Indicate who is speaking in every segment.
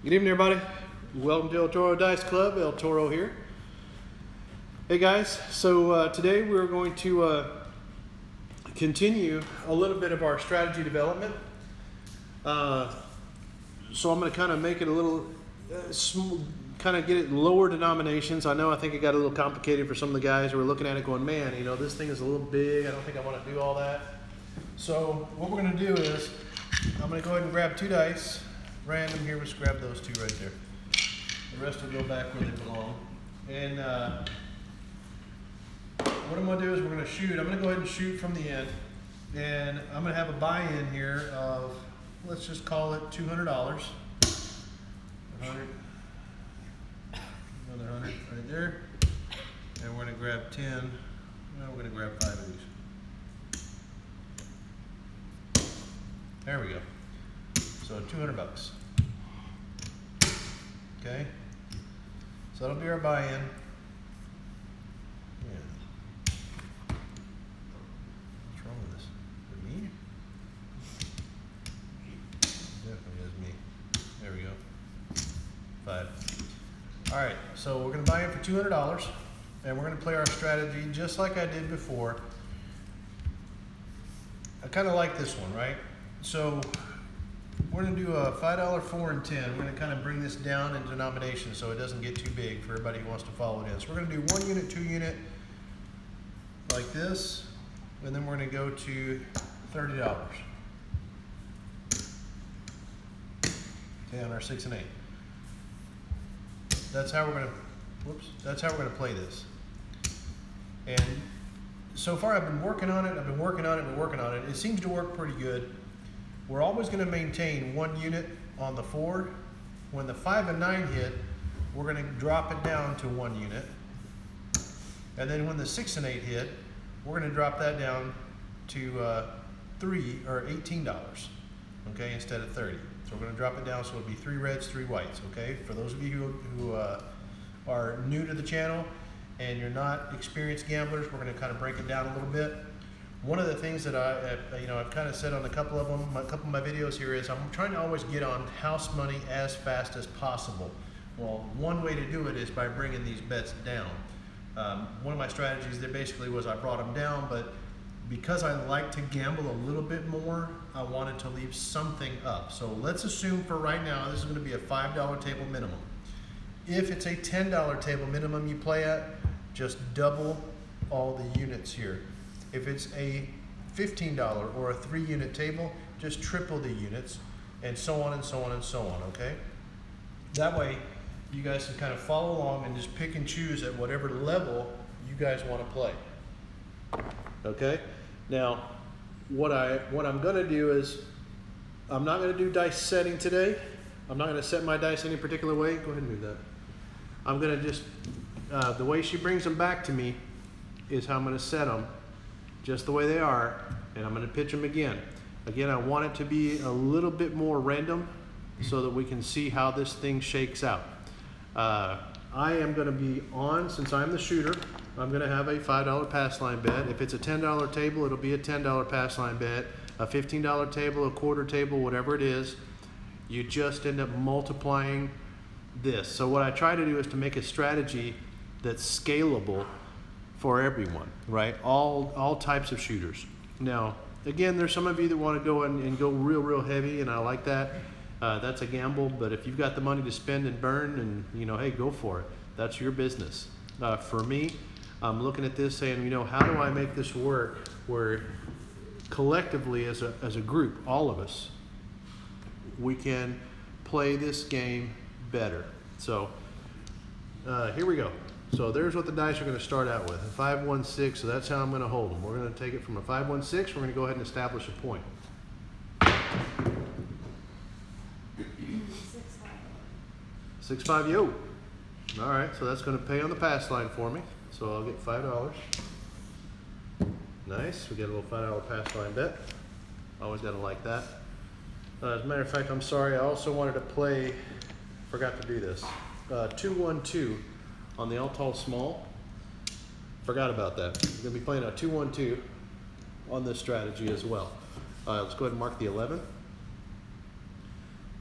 Speaker 1: Good evening, everybody. Welcome to El Toro Dice Club. El Toro here. Hey guys, so today we're going to continue a little bit of our strategy development. So I'm going to kind of make it a little, kind of get it lower denominations. I think it got a little complicated for some of the guys who were looking at it going, man, you know, this thing is a little big. I don't think I want to do all that. So what we're going to do is I'm going to go ahead and grab two dice. Random here, let's grab those two right there. The rest will go back where they belong. And what I'm going to do is we're going to shoot. I'm going to go ahead and shoot from the end. And I'm going to have a buy-in here of, let's just call it $200. 100. Another 100 right there. And we're going to grab 10. Now we're going to grab 5 of these. There we go. So $200. Okay. So that'll be our buy-in. Yeah. What's wrong with this? Is it me? Definitely is me. There we go. 5. All right. So we're going to buy in for $200, and we're going to play our strategy just like I did before. I kind of like this one, right? So we're going to do a $5, 4, and 10. We're going to kind of bring this down in denomination so it doesn't get too big for everybody who wants to follow it in. So we're going to do 1 unit, 2 unit, like this, and then we're going to go to $30. Okay, on our 6 and 8. That's how we're going to. That's how we're going to play this. And so far, I've been working on it. It seems to work pretty good. We're always going to maintain 1 unit on the 4. When the 5 and 9 hit, we're going to drop it down to 1 unit. And then when the 6 and 8 hit, we're going to drop that down to $3 or $18, okay, instead of 30. So we're going to drop it down so it'll be 3 reds, 3 whites, okay? For those of you who are new to the channel and you're not experienced gamblers, we're going to kind of break it down a little bit. One of the things that I've kind of said on a couple of my videos here is I'm trying to always get on house money as fast as possible. Well, one way to do it is by bringing these bets down. One of my strategies there basically was I brought them down, but because I like to gamble a little bit more, I wanted to leave something up. So let's assume for right now this is going to be a $5 table minimum. If it's a $10 table minimum you play at, just double all the units here. If it's a $15 or a 3 unit table, just triple the units, and so on and so on and so on, okay? That way, you guys can kind of follow along and just pick and choose at whatever level you guys want to play. Okay? Now, what I'm going to do is, I'm not going to do dice setting today. I'm not going to set my dice any particular way. Go ahead and move that. I'm going to just, the way she brings them back to me is how I'm going to set them. Just the way they are, and I'm going to pitch them again. Again, I want it to be a little bit more random so that we can see how this thing shakes out. I am going to be on, since I'm the shooter, I'm going to have a $5 pass line bet. If it's a $10 table, it'll be a $10 pass line bet. A $15 table, a quarter table, whatever it is, you just end up multiplying this. So what I try to do is to make a strategy that's scalable for everyone, right? All types of shooters. Now, again, there's some of you that want to go and go real heavy, and I like that. That's a gamble, but if you've got the money to spend and burn, and you know, hey, go for it. That's your business. For me, I'm looking at this saying, you know, how do I make this work where collectively as a group, all of us, we can play this game better. So here we go. So there's what the dice are going to start out with, a 5, 1, 6, so that's how I'm going to hold them. We're going to take it from a 5, 1, 6, we're going to go ahead and establish a point. 6, 5, yo. All right, so that's going to pay on the pass line for me, so I'll get $5. Nice, we get a little $5 pass line bet. Always got to like that. As a matter of fact, I'm sorry, I also wanted to play, forgot to do this, 2, 1, 2. On the all-tall small, forgot about that. We're going to be playing a 2-1-2 on this strategy as well. Let's go ahead and mark the 11.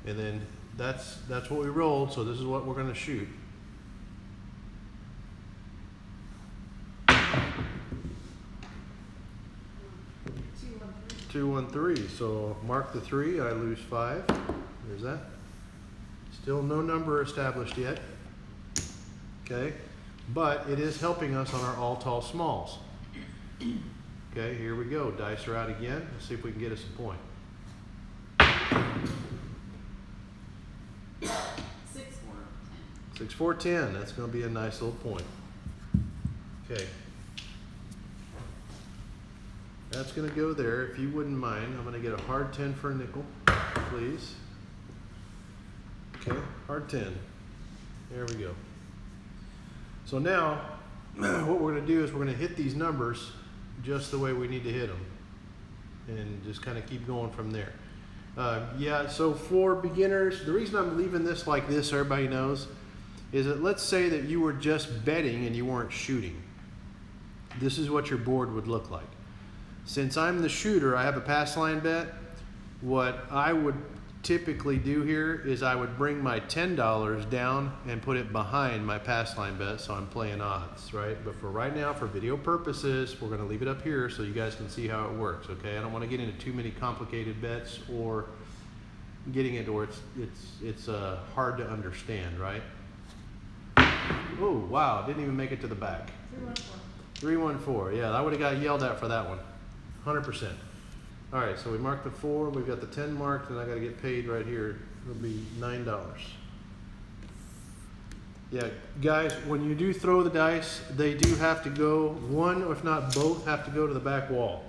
Speaker 1: And then that's what we rolled, so this is what we're gonna shoot. 213. So mark the 3, I lose 5. There's that. Still no number established yet. Okay, but it is helping us on our all tall smalls. Okay, here we go. Dice are out again. Let's see if we can get us a point.
Speaker 2: 6, 4, 10.
Speaker 1: 6, 4, 10. That's going to be a nice little point. Okay. That's going to go there. If you wouldn't mind, I'm going to get a hard 10 for a nickel, please. Okay, hard 10. There we go. So now, what we're going to do is we're going to hit these numbers just the way we need to hit them. And just kind of keep going from there. Yeah, so for beginners, the reason I'm leaving this like this, so everybody knows, is that let's say that you were just betting and you weren't shooting. This is what your board would look like. Since I'm the shooter, I have a pass line bet. What I would typically do here is I would bring my $10 down and put it behind my pass line bet, so I'm playing odds, right? But for right now, for video purposes, we're gonna leave it up here so you guys can see how it works, okay? I don't wanna get into too many complicated bets or getting into where it's hard to understand, right? Oh, wow, didn't even make it to the back.
Speaker 2: 314.
Speaker 1: 314, yeah, I would've got yelled at for that one, 100%. All right, so we marked the 4, we've got the 10 marked, and I gotta get paid right here. It'll be $9. Yeah, guys, when you do throw the dice, they do have to go, one, if not both, have to go to the back wall.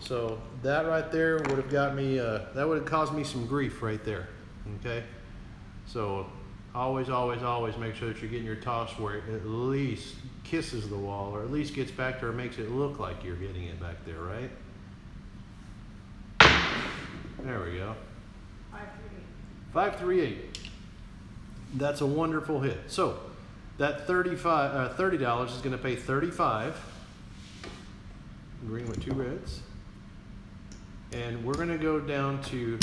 Speaker 1: So that right there would have got me, that would have caused me some grief right there, okay? So always, always, always make sure that you're getting your toss where it at least kisses the wall, or at least gets back there and makes it look like you're hitting it back there, right? There we go.
Speaker 2: 538.
Speaker 1: 538. That's a wonderful hit. So that $30 is going to pay 35. Green with 2 reds. And we're going to go down to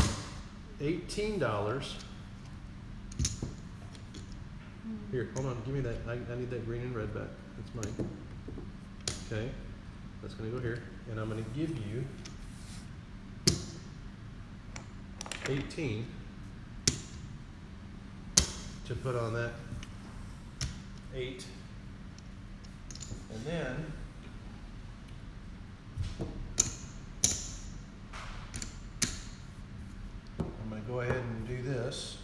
Speaker 1: $18. Here, hold on. Give me that. I need that green and red back. That's mine. Okay. That's going to go here. And I'm going to give you 18 to put on that 8, and then I'm going to go ahead and do this.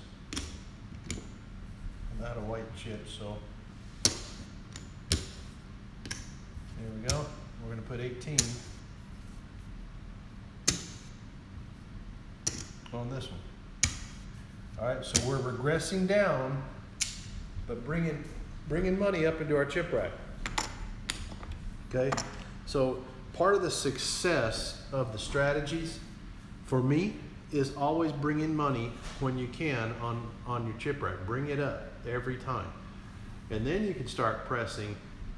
Speaker 1: I'm out of white chips, so there we go. We're going to put 18 on this one. All right, so we're regressing down, but bringing money up into our chip rack. Okay, so part of the success of the strategies for me is always bring in money when you can on your chip rack. Bring it up every time, and then you can start pressing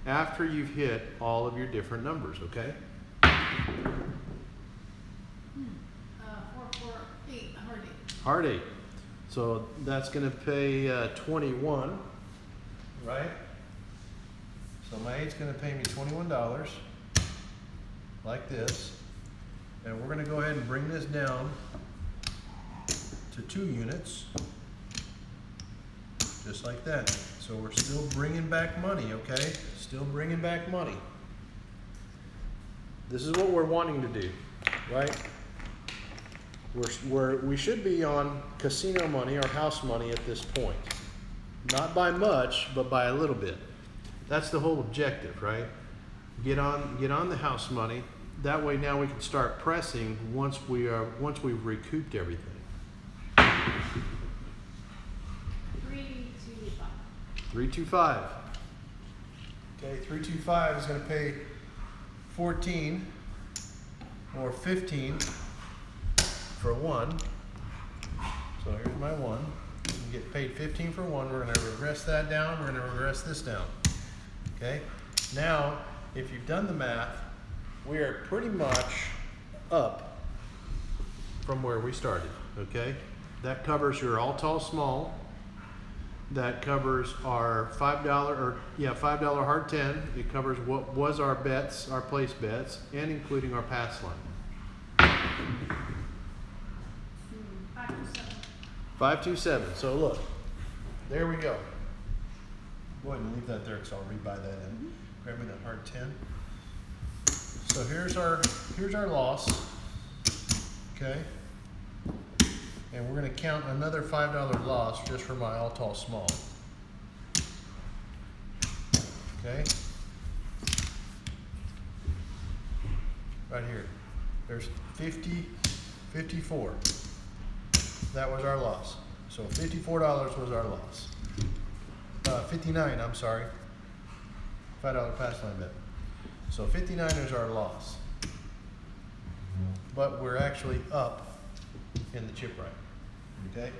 Speaker 1: after you've hit all of your different numbers. Okay.
Speaker 2: 448, hard 8.
Speaker 1: Hard 8. So that's going to pay 21, right? So my 8's going to pay me $21, like this. And we're going to go ahead and bring this down to 2 units, just like that. So we're still bringing back money, okay? Still bringing back money. This is what we're wanting to do, right? We should be on casino money or house money at this point. Not by much, but by a little bit. That's the whole objective, right? Get on the house money. That way now we can start pressing once we've recouped everything.
Speaker 2: 325.
Speaker 1: 325. Okay, 325 is going to pay 14 or 15 for 1. So here's my 1. You get paid 15 for 1. We're going to regress that down. We're going to regress this down. Okay. Now, if you've done the math, we are pretty much up from where we started. Okay. That covers your all tall small. That covers our $5 hard 10. It covers what was our bets, our place bets, and including our pass line.
Speaker 2: 527.
Speaker 1: 527. So look, there we go. Go ahead and leave that there because I'll rebuy that in. Grab me that hard 10. So here's our loss. Okay. And we're going to count another $5 loss just for my all tall small. Okay. Right here. There's 50, 54. That was our loss. So $54 was our loss. 59, I'm sorry. $5 pass line bet. So 59 is our loss. But we're actually up in the chip right. Okay?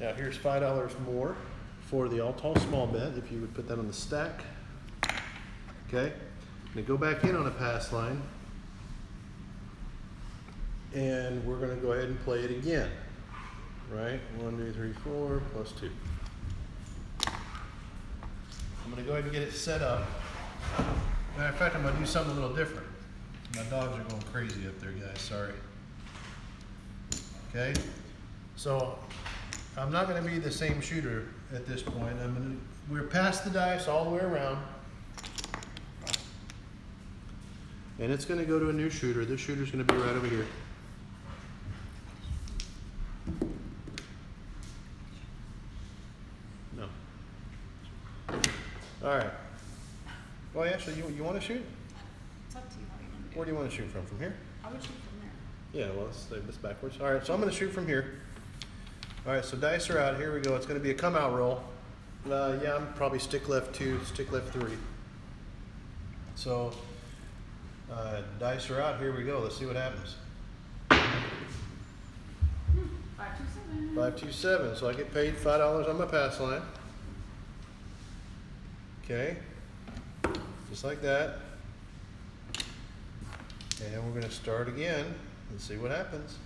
Speaker 1: Now here's $5 more for the all tall small bet, if you would put that on the stack. Okay? Now go back in on a pass line. And we're going to go ahead and play it again. Right? 1, 2, 3, 4, plus 2. I'm going to go ahead and get it set up. Matter of fact, I'm going to do something a little different. My dogs are going crazy up there, guys. Sorry. Okay? So, I'm not going to be the same shooter at this point. We're past the dice all the way around. And it's going to go to a new shooter. This shooter's going to be right over here. No. All right. Well, actually, you want to shoot?
Speaker 2: It's up to you how you want to do
Speaker 1: Where do you want to shoot from? From here?
Speaker 2: I would shoot from there.
Speaker 1: Yeah, well, let's leave this backwards. All right, so I'm going to shoot from here. All right, so dice are out. Here we go. It's going to be a come out roll. Yeah, I'm probably stick left 2, stick left 3. So, dice are out. Here we go. Let's see what happens.
Speaker 2: 527.
Speaker 1: 527. So I get paid $5 on my pass line. Okay. Just like that. And we're going to start again and see what happens.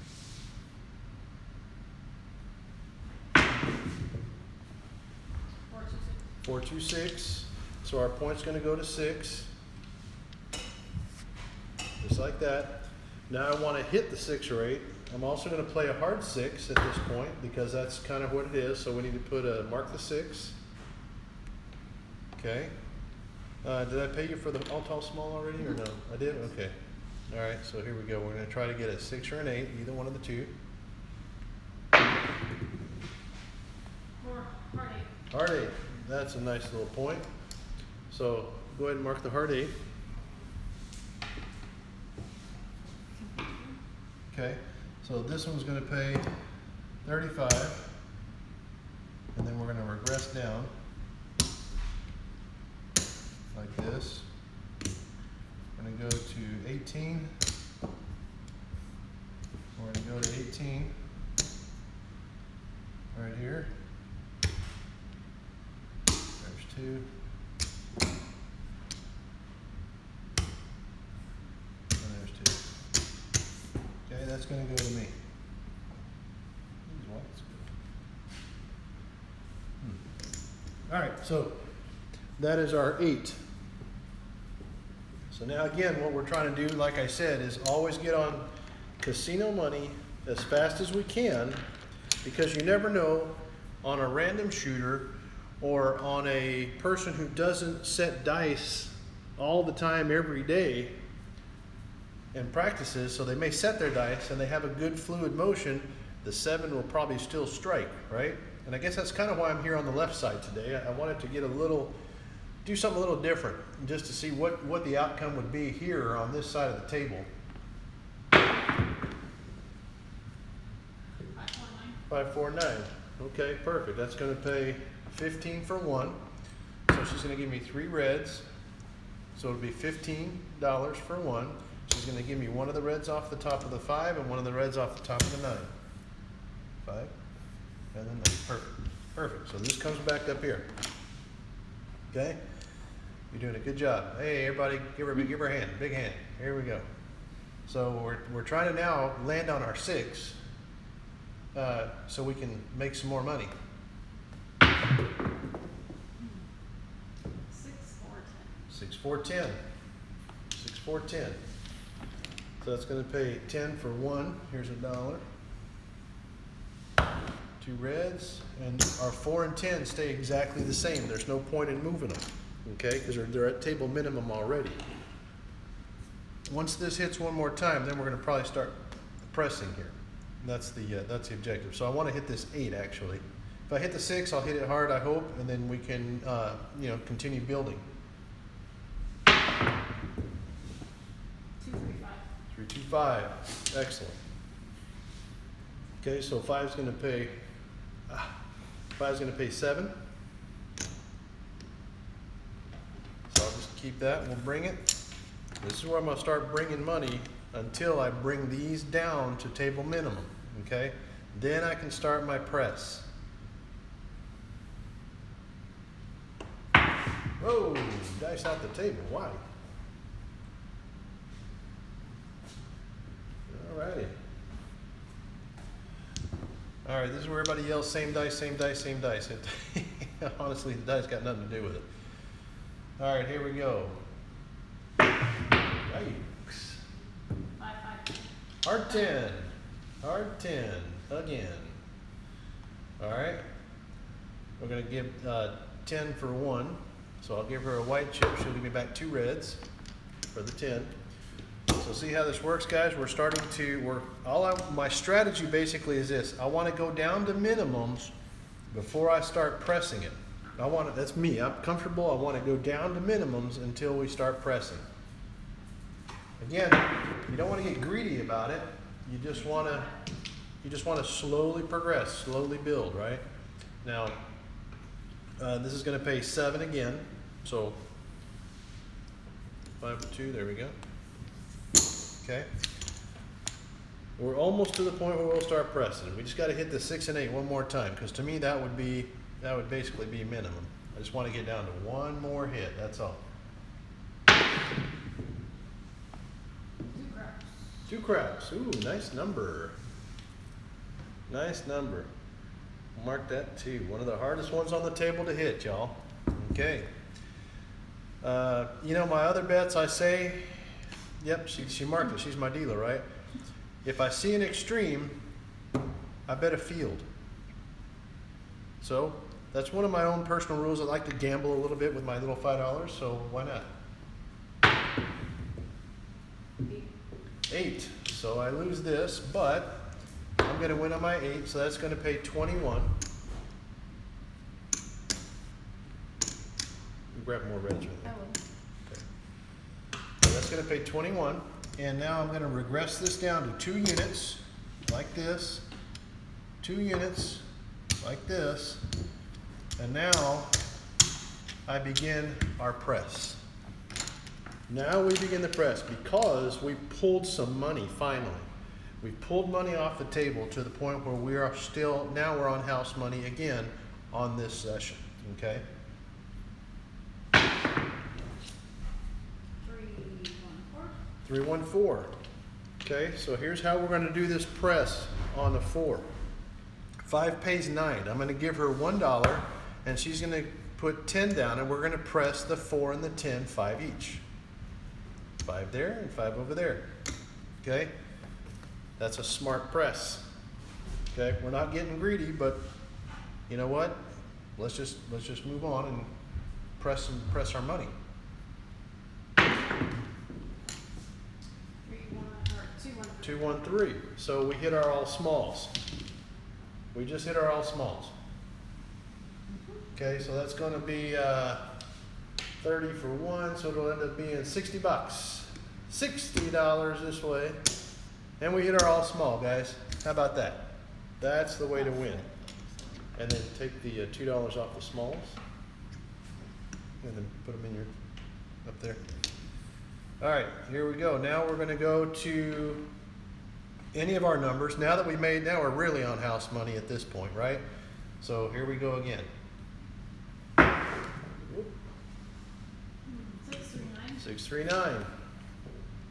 Speaker 1: 426. So our point's going to go to 6. Just like that. Now I want to hit the 6 or 8. I'm also going to play a hard 6 at this point because that's kind of what it is. So we need to put mark the 6. Okay. Did I pay you for the all tall small already or no? I did? Okay. All right, so here we go. We're going to try to get a 6 or an 8, either one of the two.
Speaker 2: Or hard 8.
Speaker 1: Hard 8. That's a nice little point. So go ahead and mark the hard 8. Okay, so this one's going to pay 35, and then we're going to regress down like this. We're going to go to 18. We're going to go to 18 right here. There's 2. And there's 2. Okay, that's going to go to me. These whites go. All right, so that is our 8. So now again, what we're trying to do, like I said, is always get on casino money as fast as we can, because you never know on a random shooter or on a person who doesn't set dice all the time every day and practices, so they may set their dice and they have a good fluid motion, the 7 will probably still strike, right? And I guess that's kind of why I'm here on the left side today. I wanted to get do something a little different, just to see what the outcome would be here on this side of the table. 549. Okay, perfect. That's going to pay 15 for 1. So she's going to give me 3 reds. So it'll be $15 for 1. She's going to give me one of the reds off the top of the 5 and one of the reds off the top of the 9. 5 and then 9. Perfect. Perfect. So this comes back up here. Okay? You're doing a good job. Hey, everybody, give her a hand. Big hand. Here we go. So we're trying to now land on our 6. so we can make some more money.
Speaker 2: 6, 4, 10.
Speaker 1: 6, 4, 10. 6, 4, 10. So that's going to pay 10 for 1. Here's $1. 2 reds, and our 4 and 10 stay exactly the same. There's no point in moving them, okay? Because they're at table minimum already. Once this hits one more time, then we're going to probably start pressing here. That's the objective. So I want to hit this 8 actually. If I hit the 6, I'll hit it hard, I hope, and then we can continue building.
Speaker 2: 2, 3, 5.
Speaker 1: 3, 2, 5. Excellent. Okay, so 5's going to pay. 5's going to pay 7. So I'll just keep that and we'll bring it. This is where I'm going to start bringing money until I bring these down to table minimum. Okay, then I can start my press. Whoa, dice out the table. Why? Alrighty. Alright, this is where everybody yells same dice, same dice, same dice. Honestly, the dice got nothing to do with it. Alright, here we go. Yikes.
Speaker 2: 5, 5.
Speaker 1: Hard 10. Hard 10. Again. Alright. We're going to give 10 for 1. So I'll give her a white chip. She'll give me back 2 reds for the 10. So see how this works, guys? We're starting to, my strategy basically is this. I want to go down to minimums before I start pressing it. That's me. I'm comfortable. I want to go down to minimums until we start pressing. Again, you don't want to get greedy about it. You just want to slowly progress, slowly build, right? Now, this is going to pay 7 again. So 5 for 2, there we go. Okay. We're almost to the point where we'll start pressing. We just got to hit the 6 and 8 one more time, because to me that would basically be minimum. I just want to get down to one more hit. That's all.
Speaker 2: 2 craps.
Speaker 1: 2 craps. Ooh, nice number. Nice number. Mark that too. One of the hardest ones on the table to hit, y'all. Okay. My other bets, I say, yep, she marked it. She's my dealer, right? If I see an extreme, I bet a field. So that's one of my own personal rules. I like to gamble a little bit with my little $5, so why not? 8. So I lose this, but I'm going to win on my 8, so that's going to pay 21. Grab more reds with me.
Speaker 2: I will.
Speaker 1: Okay. So that's going to pay 21. And now I'm going to regress this down to 2 units, like this. 2 units, like this. And now I begin our press. Now we begin the press because we pulled some money finally. We pulled money off the table to the point where we are now we're on house money again on this session, okay? 3, 1, 4. Okay, so here's how we're going to do this press on the 4. 5 pays 9. I'm going to give her $1, and she's going to put 10 down, and we're going to press the 4 and the 10, 5 each. 5 there and 5 over there. Okay, that's a smart press. Okay, we're not getting greedy, but you know what? Let's just move on and press our money. 2, 1, 3. So we hit our all smalls. We just hit our all smalls. Okay, so that's going to be 30 for 1, so it'll end up being $60. $60 this way. And we hit our all small, guys. How about that? That's the way to win. And then take the $2 off the smalls. And then put them in up there. All right, here we go. Now we're going to go to any of our numbers. Now we're really on house money at this point, right? So here we go again.
Speaker 2: 639.
Speaker 1: 639.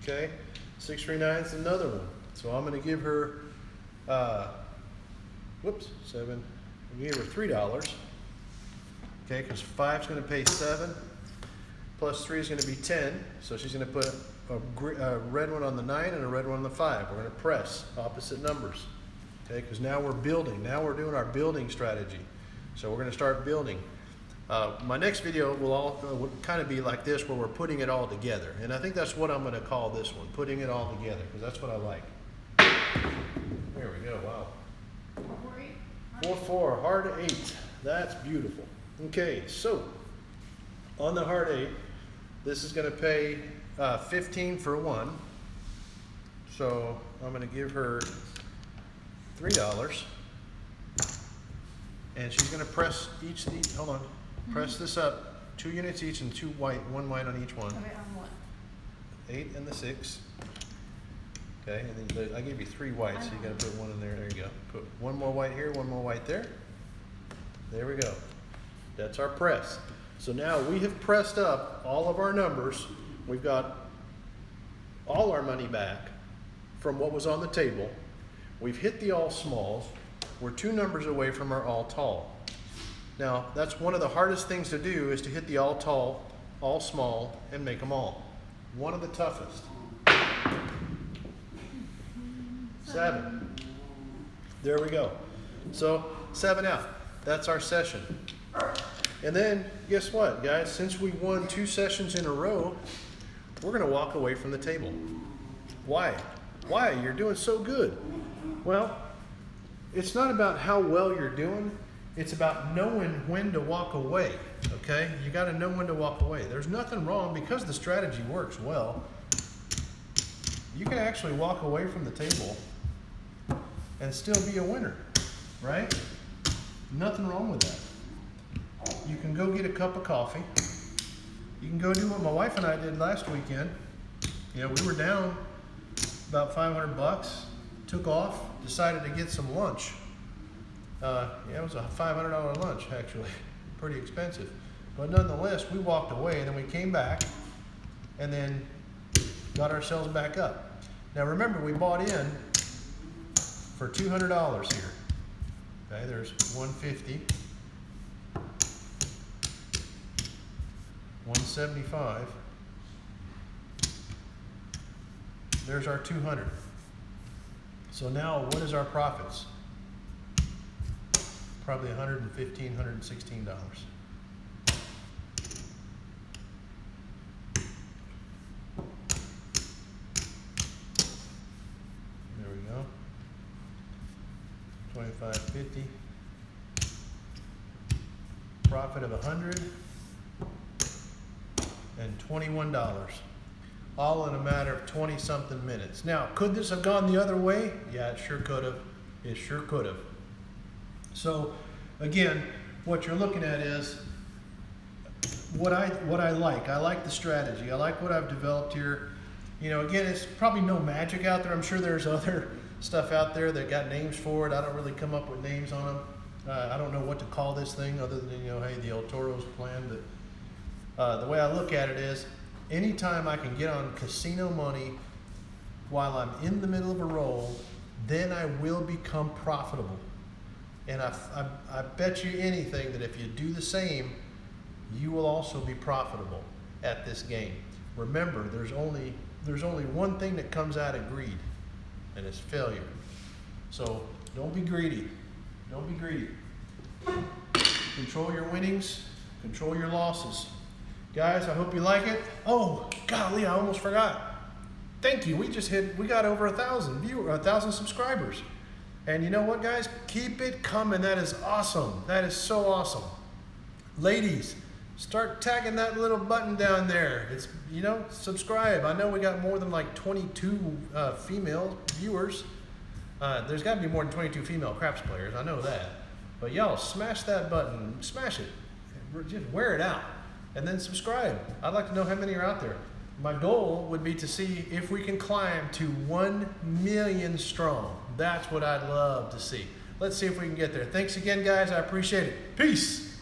Speaker 1: Okay, 639 is another one. So I'm going to give her whoops, 7. We gave her $3. Okay, because 5's going to pay 7, plus 3 is going to be 10. So she's going to put a red one on the 9 and a red one on the 5. We're going to press opposite numbers. Okay, because now we're building. Now we're doing our building strategy. So we're going to start building. My next video will kind of be like this, where we're putting it all together. And I think that's what I'm going to call this one, putting it all together, because that's what I like. There we go, wow. 4-4, hard 8. That's beautiful. Okay, so on the hard 8, this is going to pay 15 for 1. So I'm going to give her $3. And she's going to press each of these, hold on, press this up, 2 units each and 2 white, 1 white on each one.
Speaker 2: Okay, on what?
Speaker 1: 8 and the 6. Okay, and then I gave you 3 whites, so you got to put 1 in there. There you go. Put 1 more white here, 1 more white there. There we go. That's our press. So now we have pressed up all of our numbers. We've got all our money back from what was on the table. We've hit the all smalls. We're 2 numbers away from our all tall. Now, that's one of the hardest things to do, is to hit the all tall, all small, and make them all. One of the toughest. 7. There we go. So 7 out. That's our session. And then guess what, guys? Since we won 2 sessions in a row, we're going to walk away from the table. Why? Why? You're doing so good. Well, it's not about how well you're doing. It's about knowing when to walk away. Okay? You got to know when to walk away. There's nothing wrong, because the strategy works well. You can actually walk away from the table and still be a winner, right? Nothing wrong with that. You can go get a cup of coffee. You can go do what my wife and I did last weekend. You know, we were down about $500, took off, decided to get some lunch. Yeah, it was a $500 lunch, actually. Pretty expensive. But nonetheless, we walked away, and then we came back and then got ourselves back up. Now remember, we bought in for $200 here. Okay, there's 150, 175. There's our 200. So now, what is our profits? Probably $115, $116. There we go. 25.50. Profit of $100 and $21. All in a matter of 20-something minutes. Now, could this have gone the other way? Yeah, it sure could have. It sure could have. So, again, what you're looking at is what I like. I like the strategy. I like what I've developed here. You know, again, it's probably no magic out there. I'm sure there's other stuff out there that got names for it. I don't really come up with names on them. I don't know what to call this thing other than, you know, hey, the old Toro's plan. But the way I look at it is, anytime I can get on casino money while I'm in the middle of a roll, then I will become profitable. And I bet you anything that if you do the same, you will also be profitable at this game. Remember, there's only one thing that comes out of greed, and it's failure. So don't be greedy. Don't be greedy. Control your winnings, control your losses. Guys, I hope you like it. Oh, golly, I almost forgot. Thank you. We got over 1,000 subscribers. And you know what, guys? Keep it coming. That is awesome. That is so awesome. Ladies, start tagging that little button down there. It's, you know, subscribe. I know we got more than like 22 female viewers. There's got to be more than 22 female craps players. I know that. But y'all, smash that button. Smash it. Just wear it out. And then subscribe. I'd like to know how many are out there. My goal would be to see if we can climb to 1 million strong. That's what I'd love to see. Let's see if we can get there. Thanks again, guys. I appreciate it. Peace.